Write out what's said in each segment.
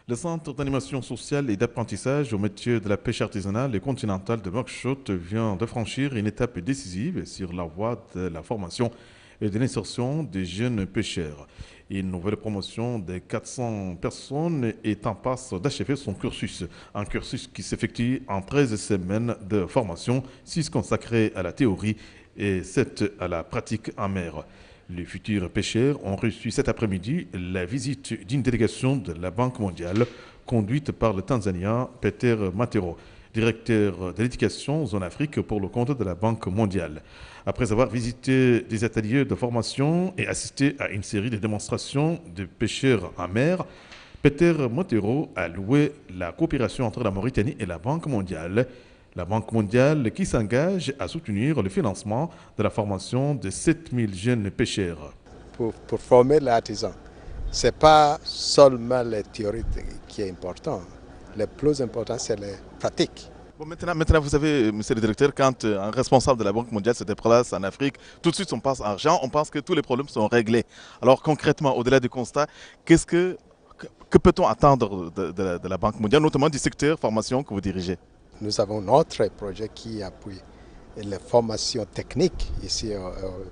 Le centre d'animation sociale et d'apprentissage au métier de la pêche artisanale et continentale de Nouakchott vient de franchir une étape décisive sur la voie de la formation et de l'insertion des jeunes pêcheurs. Une nouvelle promotion de 400 personnes est en passe d'achever son cursus. Un cursus qui s'effectue en 13 semaines de formation, 6 consacrées à la théorie et 7 à la pratique en mer. Les futurs pêcheurs ont reçu cet après-midi la visite d'une délégation de la Banque mondiale conduite par le Tanzanien Peter Matero, directeur de l'éducation zone Afrique pour le compte de la Banque mondiale. Après avoir visité des ateliers de formation et assisté à une série de démonstrations de pêcheurs en mer, Peter Matero a loué la coopération entre la Mauritanie et la Banque mondiale. La Banque mondiale qui s'engage à soutenir le financement de la formation de 7000 jeunes pêcheurs. Pour former l'artisan, ce n'est pas seulement la théorie qui est importante. Le plus important, c'est la pratique. Bon, maintenant, vous savez, monsieur le directeur, quand un responsable de la Banque mondiale se déplace en Afrique, tout de suite on passe argent, on pense que tous les problèmes sont réglés. Alors concrètement, au-delà du constat, que peut-on attendre de la Banque mondiale, notamment du secteur formation que vous dirigez? Nous avons notre projet qui appuie les formations techniques, ici,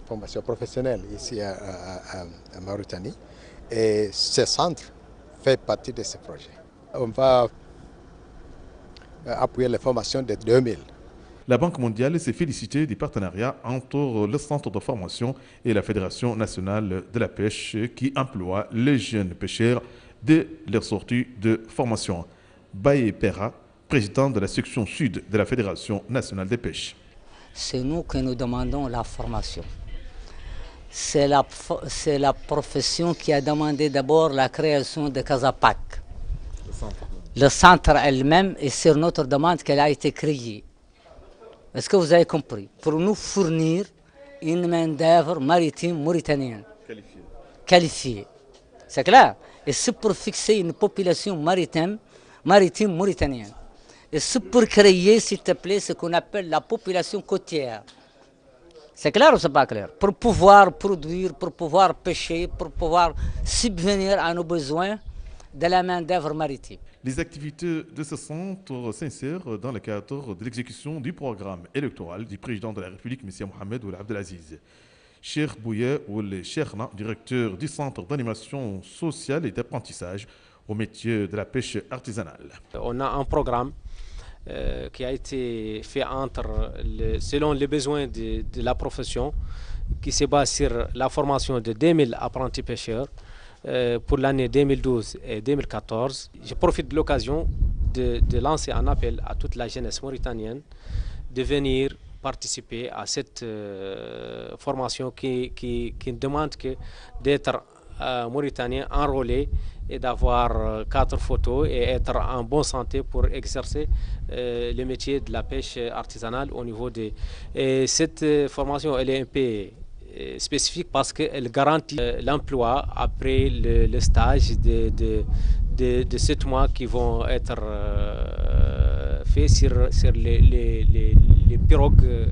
formations professionnelles ici à Mauritanie. Et ce centre fait partie de ce projet. On va appuyer les formations de 2000. La Banque mondiale s'est félicitée du partenariat entre le centre de formation et la Fédération nationale de la pêche qui emploie les jeunes pêcheurs dès leur sortie de formation. Baye Pera, président de la section sud de la Fédération nationale des pêches. C'est nous que nous demandons la formation. C'est la profession qui a demandé d'abord la création de Casapac. Le centre elle-même est sur notre demande qu'elle a été créée. Est-ce que vous avez compris? Pour nous fournir une main-d'œuvre maritime mauritanienne. Qualifiée. C'est clair? Et c'est pour fixer une population maritime mauritanienne. Et c'est pour créer, s'il te plaît, ce qu'on appelle la population côtière. C'est clair ou c'est pas clair? Pour pouvoir produire, pour pouvoir pêcher, pour pouvoir subvenir à nos besoins de la main-d'œuvre maritime. Les activités de ce centre s'insèrent dans le cadre de l'exécution du programme électoral du président de la République, M. Mohamed Ould Abdelaziz. Cheikh Bouye Ould Cheikhna, directeur du centre d'animation sociale et d'apprentissage au métier de la pêche artisanale. On a un programme qui a été fait selon les besoins de la profession, qui se base sur la formation de 2000 apprentis pêcheurs pour l'année 2012 et 2014. Je profite de l'occasion de lancer un appel à toute la jeunesse mauritanienne de venir participer à cette formation qui ne demande que d'être mauritanien enrôlé et d'avoir 4 photos et être en bonne santé pour exercer le métier de la pêche artisanale au niveau des... Et cette formation, elle est un peu spécifique parce qu'elle garantit l'emploi après le stage de 7 mois qui vont être faits sur les pirogues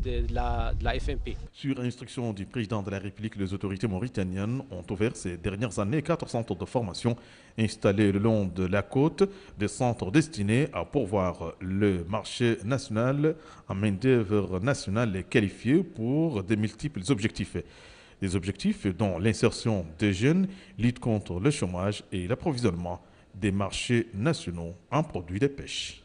de la FMP. Sur instruction du président de la République, les autorités mauritaniennes ont ouvert ces dernières années 4 centres de formation installés le long de la côte, des centres destinés à pourvoir le marché national en main-d'œuvre nationale et qualifiée pour de multiples objectifs. Des objectifs dont l'insertion des jeunes, lutte contre le chômage et l'approvisionnement des marchés nationaux en produits de pêche.